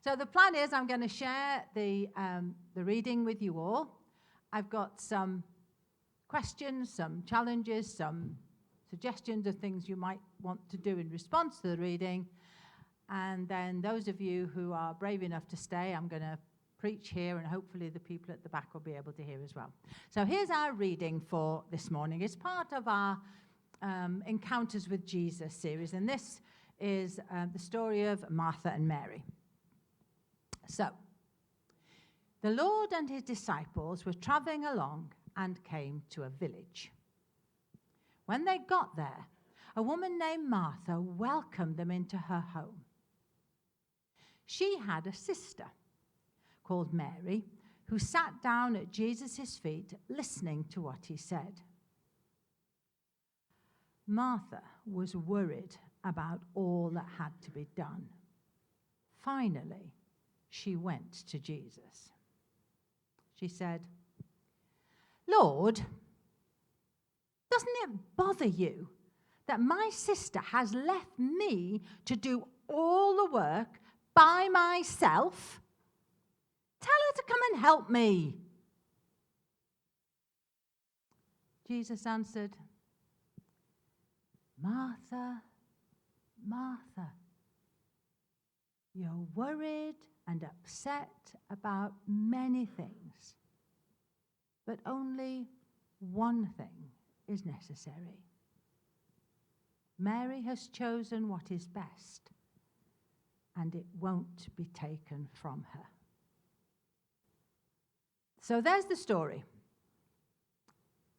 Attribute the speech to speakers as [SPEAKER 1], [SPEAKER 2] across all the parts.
[SPEAKER 1] So the plan is I'm going to share the reading with you all. I've got some questions, some challenges, some suggestions of things you might want to do in response to the reading. And then those of you who are brave enough to stay, I'm going to preach here, and hopefully the people at the back will be able to hear as well. So here's our reading for this morning. It's part of our Encounters with Jesus series, and this is the story of Martha and Mary. So, the Lord and his disciples were traveling along and came to a village. When they got there, a woman named Martha welcomed them into her home. She had a sister called Mary who sat down at Jesus' feet listening to what he said. Martha was worried about all that had to be done. Finally, she went to Jesus. She said, "Lord, doesn't it bother you that my sister has left me to do all the work by myself? Tell her to come and help me." Jesus answered, "Martha, Martha, you're worried and upset about many things, but only one thing is necessary. Mary has chosen what is best, and it won't be taken from her." So there's the story.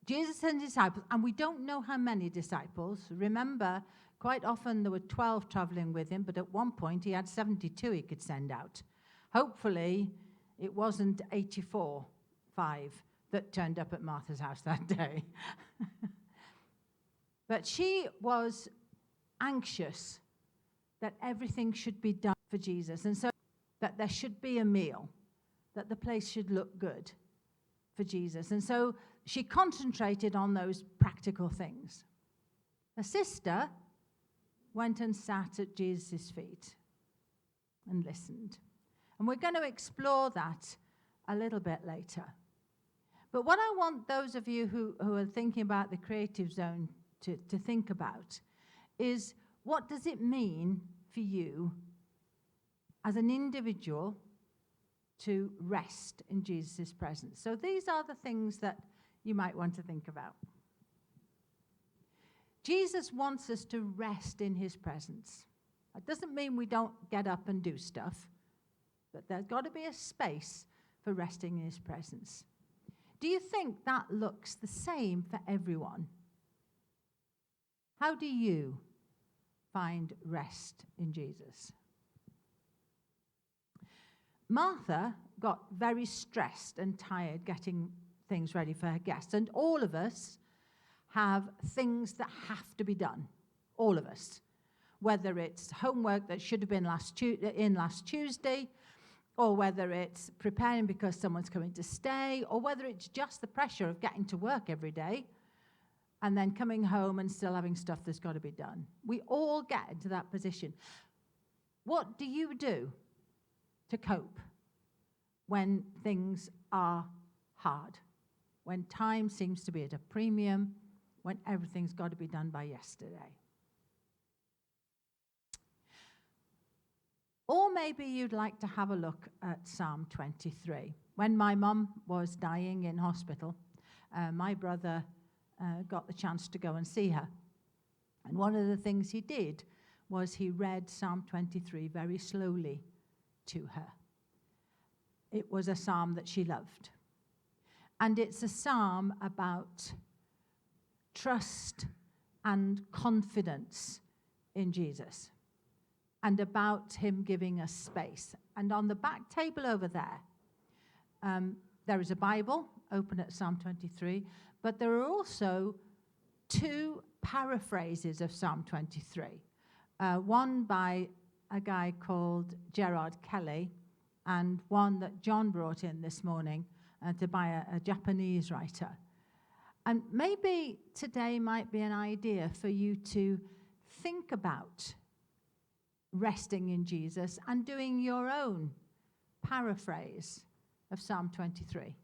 [SPEAKER 1] Jesus and disciples, and we don't know how many disciples. Remember, quite often there were 12 traveling with him, but at one point he had 72 he could send out. Hopefully, it wasn't 5 that turned up at Martha's house that day. But she was anxious that everything should be done for Jesus, and so that there should be a meal, that the place should look good for Jesus. And so she concentrated on those practical things. Her sister went and sat at Jesus' feet and listened. And we're going to explore that a little bit later. But what I want those of you who are thinking about the creative zone to think about is, what does it mean for you as an individual to rest in Jesus' presence? So these are the things that you might want to think about. Jesus wants us to rest in his presence. That doesn't mean we don't get up and do stuff, but there's got to be a space for resting in his presence. Do you think that looks the same for everyone? How do you find rest in Jesus? Martha got very stressed and tired getting things ready for her guests. And all of us have things that have to be done. All of us. Whether it's homework that should have been last Tuesday, or whether it's preparing because someone's coming to stay, or whether it's just the pressure of getting to work every day and then coming home and still having stuff that's got to be done. We all get into that position. What do you do to cope when things are hard? When time seems to be at a premium, when everything's got to be done by yesterday. Or maybe you'd like to have a look at Psalm 23. When my mum was dying in hospital, my brother got the chance to go and see her. And one of the things he did was he read Psalm 23 very slowly to her. It was a psalm that she loved. And it's a psalm about trust and confidence in Jesus, and about him giving us space. And on the back table over there, there is a Bible open at Psalm 23, but there are also 2 paraphrases of Psalm 23. One by a guy called Gerard Kelly, and one that John brought in this morning by a Japanese writer. And maybe today might be an idea for you to think about resting in Jesus and doing your own paraphrase of Psalm 23.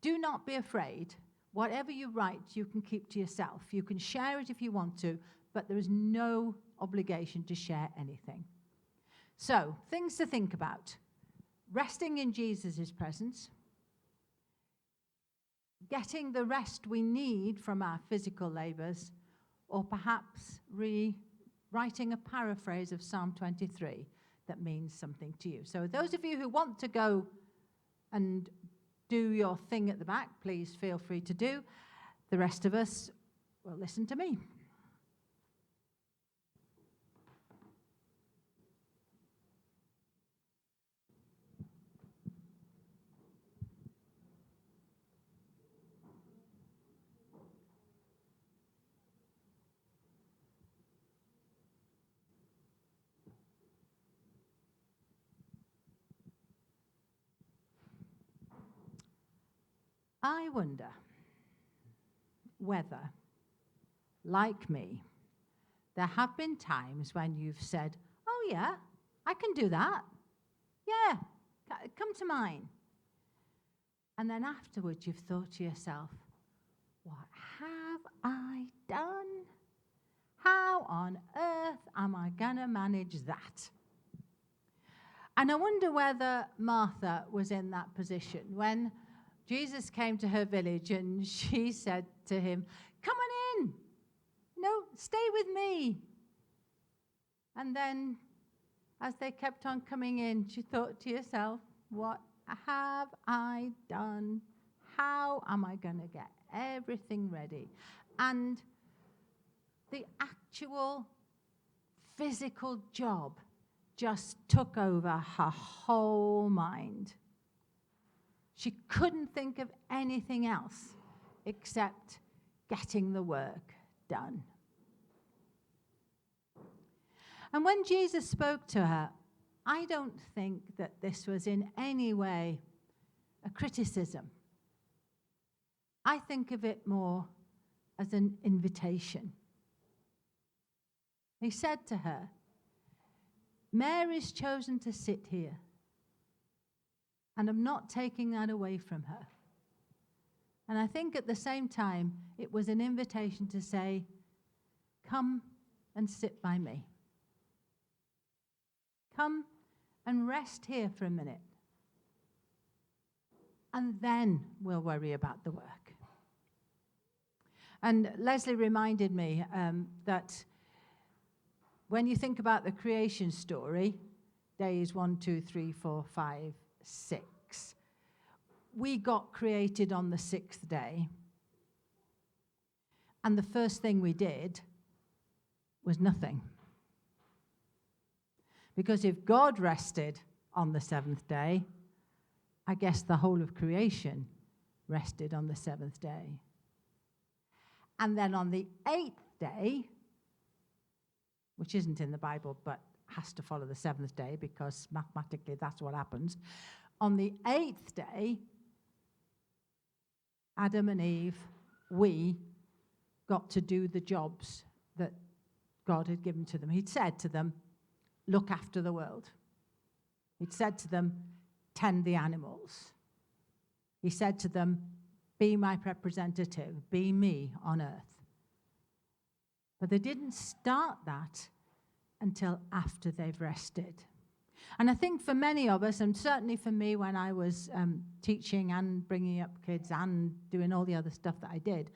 [SPEAKER 1] Do not be afraid. Whatever you write, you can keep to yourself. You can share it if you want to, but there is no obligation to share anything. So, things to think about. Resting in Jesus' presence. Getting the rest we need from our physical labors, or perhaps writing a paraphrase of Psalm 23 that means something to you. So those of you who want to go and do your thing at the back, please feel free to do. The rest of us will listen to me. I wonder whether, like me, there have been times when you've said, oh yeah, I can do that. Yeah, come to mind. And then afterwards you've thought to yourself, what have I done? How on earth am I going to manage that? And I wonder whether Martha was in that position when Jesus came to her village and she said to him, come on in. No, stay with me. And then as they kept on coming in, she thought to herself, what have I done? How am I going to get everything ready? And the actual physical job just took over her whole mind. She couldn't think of anything else except getting the work done. And when Jesus spoke to her, I don't think that this was in any way a criticism. I think of it more as an invitation. He said to her, Mary's chosen to sit here, and I'm not taking that away from her. And I think at the same time, it was an invitation to say, come and sit by me. Come and rest here for a minute. And then we'll worry about the work. And Leslie reminded me that when you think about the creation story, days 1, 2, 3, 4, 5, 6, we got created on the 6th day. And the first thing we did was nothing. Because if God rested on the 7th day, I guess the whole of creation rested on the 7th day. And then on the 8th day, which isn't in the Bible but has to follow the 7th day because mathematically that's what happens, on the 8th day, Adam and Eve, we got to do the jobs that God had given to them. He'd said to them, look after the world. He'd said to them, tend the animals. He said to them, be my representative, be me on earth. But they didn't start that until after they've rested. And I think for many of us, and certainly for me when I was teaching and bringing up kids and doing all the other stuff that I did,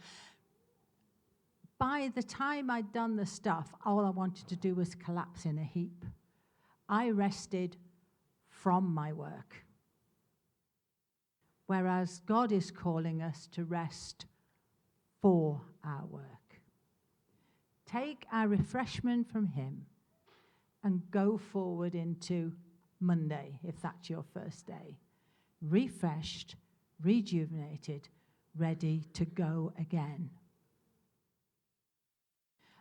[SPEAKER 1] by the time I'd done the stuff, all I wanted to do was collapse in a heap. I rested from my work. Whereas God is calling us to rest for our work. Take our refreshment from Him and go forward into Monday, if that's your first day. Refreshed, rejuvenated, ready to go again.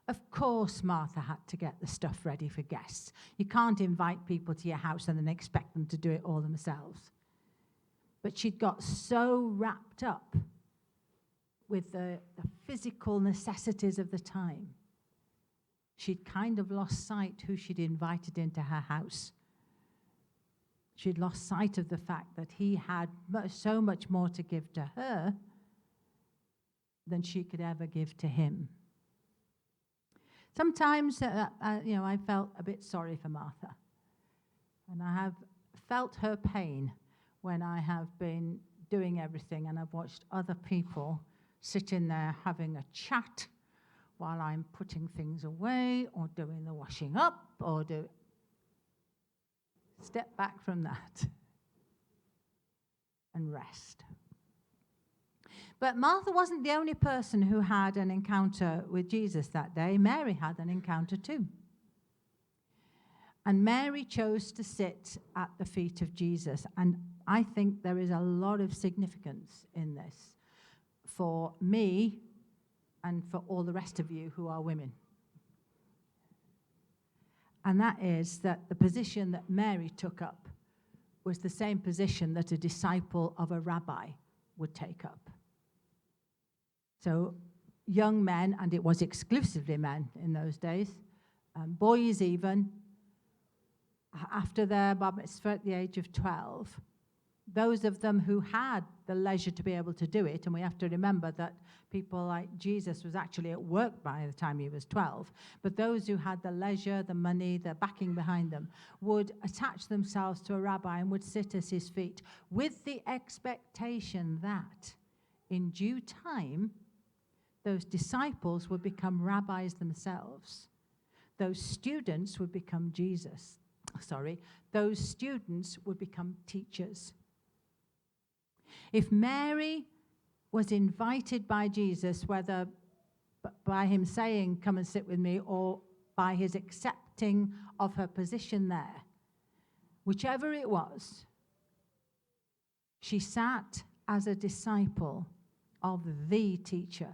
[SPEAKER 1] Of course, Martha had to get the stuff ready for guests. You can't invite people to your house and then expect them to do it all themselves. But she'd got so wrapped up with the physical necessities of the time. she'd kind of lost sight who she'd invited into her house. She'd lost sight of the fact that he had so much more to give to her than she could ever give to him. Sometimes, I felt a bit sorry for Martha. And I have felt her pain when I have been doing everything and I've watched other people sitting there having a chat while I'm putting things away or doing the washing up or step back from that and rest. But Martha wasn't the only person who had an encounter with Jesus that day. Mary had an encounter too. And Mary chose to sit at the feet of Jesus. And I think there is a lot of significance in this for me and for all the rest of you who are women. And that is that the position that Mary took up was the same position that a disciple of a rabbi would take up. So young men, and it was exclusively men in those days, boys even, after their bar mitzvah at the age of 12, those of them who had the leisure to be able to do it, and we have to remember that people like Jesus was actually at work by the time he was 12, but those who had the leisure, the money, the backing behind them, would attach themselves to a rabbi and would sit at his feet with the expectation that in due time, those disciples would become rabbis themselves. Those students would become those students would become teachers. If Mary was invited by Jesus, whether by him saying, come and sit with me, or by his accepting of her position there, whichever it was, she sat as a disciple of the teacher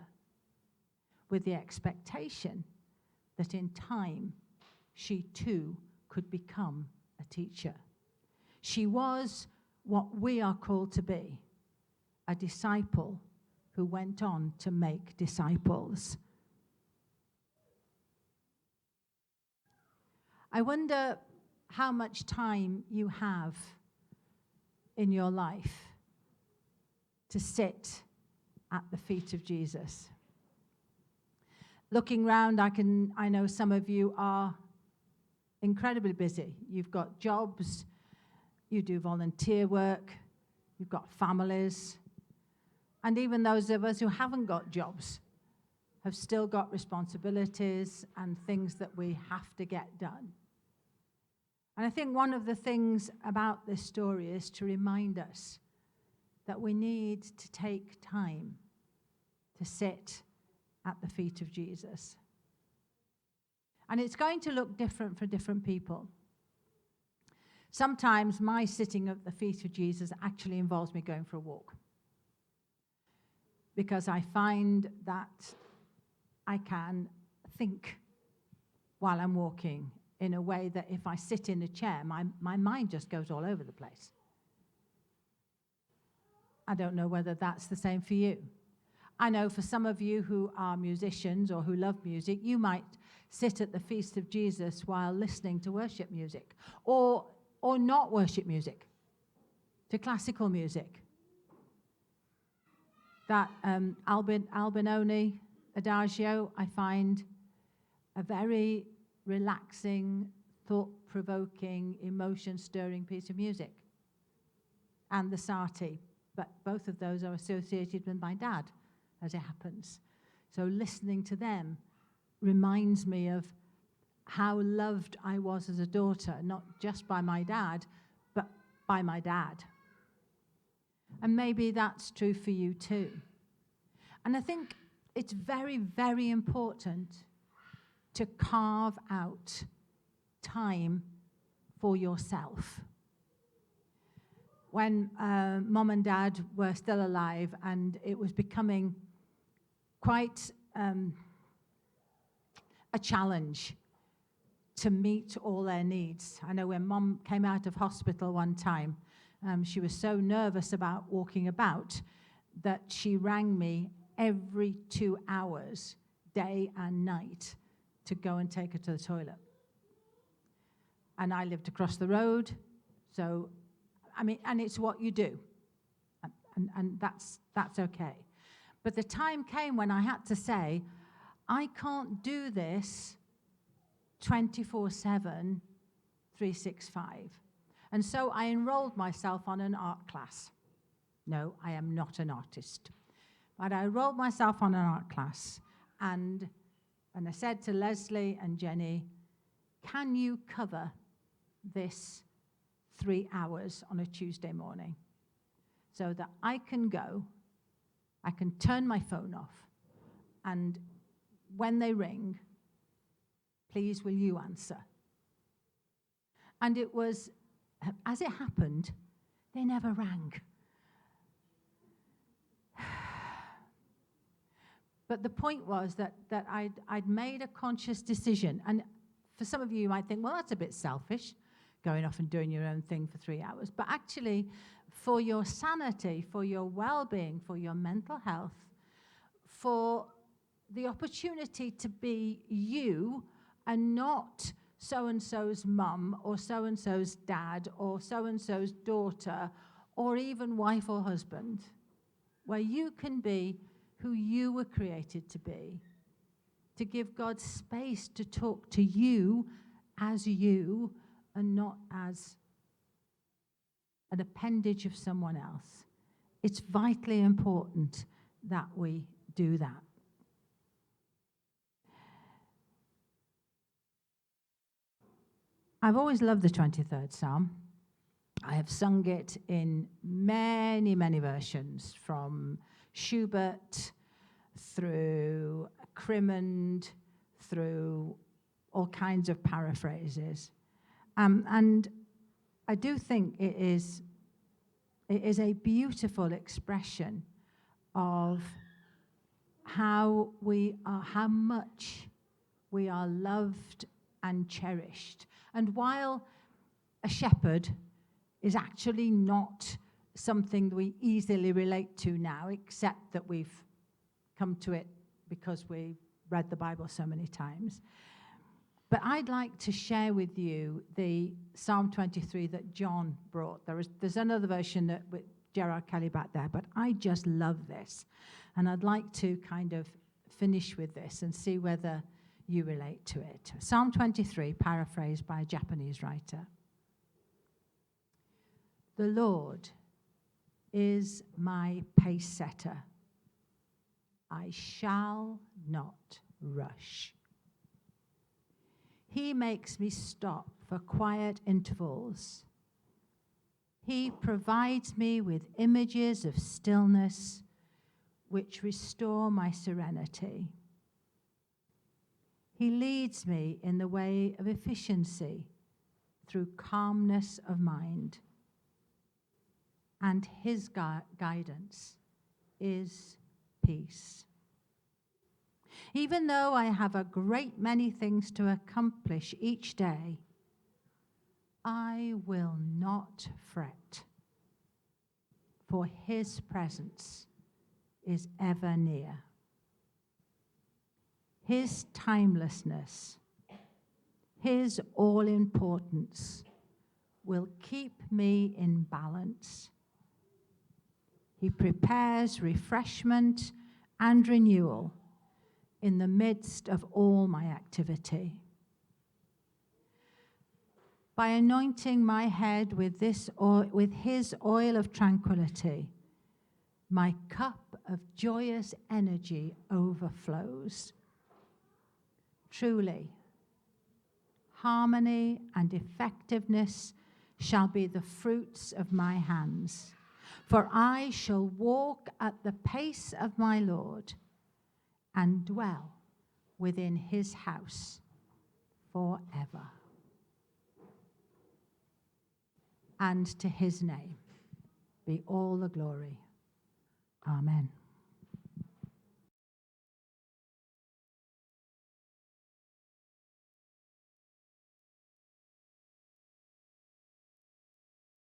[SPEAKER 1] with the expectation that in time she too could become a teacher. She was what we are called to be, a disciple who went on to make disciples. I wonder how much time you have in your life to sit at the feet of Jesus. Looking round, I know some of you are incredibly busy. You've got jobs, you do volunteer work, you've got families, and even those of us who haven't got jobs have still got responsibilities and things that we have to get done. And I think one of the things about this story is to remind us that we need to take time to sit at the feet of Jesus. And it's going to look different for different people. Sometimes my sitting at the feet of Jesus actually involves me going for a walk, because I find that I can think while I'm walking in a way that if I sit in a chair, my mind just goes all over the place. I don't know whether that's the same for you. I know for some of you who are musicians or who love music, you might sit at the feet of Jesus while listening to worship music, or not worship music, to classical music. That Albinoni Adagio, I find a very relaxing, thought-provoking, emotion-stirring piece of music. And the Sarti, but both of those are associated with my dad, as it happens. So listening to them reminds me of how loved I was as a daughter, not just by my dad, but by my dad. And maybe that's true for you too. And I think it's very, very important to carve out time for yourself. When Mom and Dad were still alive and it was becoming quite a challenge to meet all their needs. I know when Mom came out of hospital one time, she was so nervous about walking about that she rang me every 2 hours, day and night, to go and take her to the toilet. And I lived across the road, so, and it's what you do. And that's okay. But the time came when I had to say, I can't do this 24/7, 365. And so I enrolled myself on an art class. No, I am not an artist. But I enrolled myself on an art class, and I said to Leslie and Jenny, can you cover this 3 hours on a Tuesday morning so that I can go, I can turn my phone off, and when they ring, please will you answer? And it was, as it happened, they never rang. But the point was that I'd made a conscious decision. And for some of you might think, well, that's a bit selfish, going off and doing your own thing for 3 hours. But actually, for your sanity, for your well-being, for your mental health, for the opportunity to be you and not so-and-so's mum or so-and-so's dad or so-and-so's daughter or even wife or husband, where you can be who you were created to be, to give God space to talk to you as you and not as an appendage of someone else. It's vitally important that we do that. I've always loved the 23rd Psalm. I have sung it in many, many versions, from Schubert through Crimond, through all kinds of paraphrases. And I do think it is a beautiful expression of how much we are loved and cherished. And while a shepherd is actually not something we easily relate to now, except that we've come to it because we read the Bible so many times. But I'd like to share with you the Psalm 23 that John brought. There's another version that with Gerard Kelly back there, but I just love this. And I'd like to kind of finish with this and see whether you relate to it. Psalm 23, paraphrased by a Japanese writer. The Lord is my pace setter. I shall not rush. He makes me stop for quiet intervals. He provides me with images of stillness which restore my serenity. He leads me in the way of efficiency through calmness of mind. And his guidance is peace. Even though I have a great many things to accomplish each day, I will not fret, for his presence is ever near. His timelessness, his all-importance will keep me in balance. He prepares refreshment and renewal in the midst of all my activity. By anointing my head with his oil of tranquility, my cup of joyous energy overflows. Truly, harmony and effectiveness shall be the fruits of my hands, for I shall walk at the pace of my Lord and dwell within his house forever. And to his name be all the glory. Amen.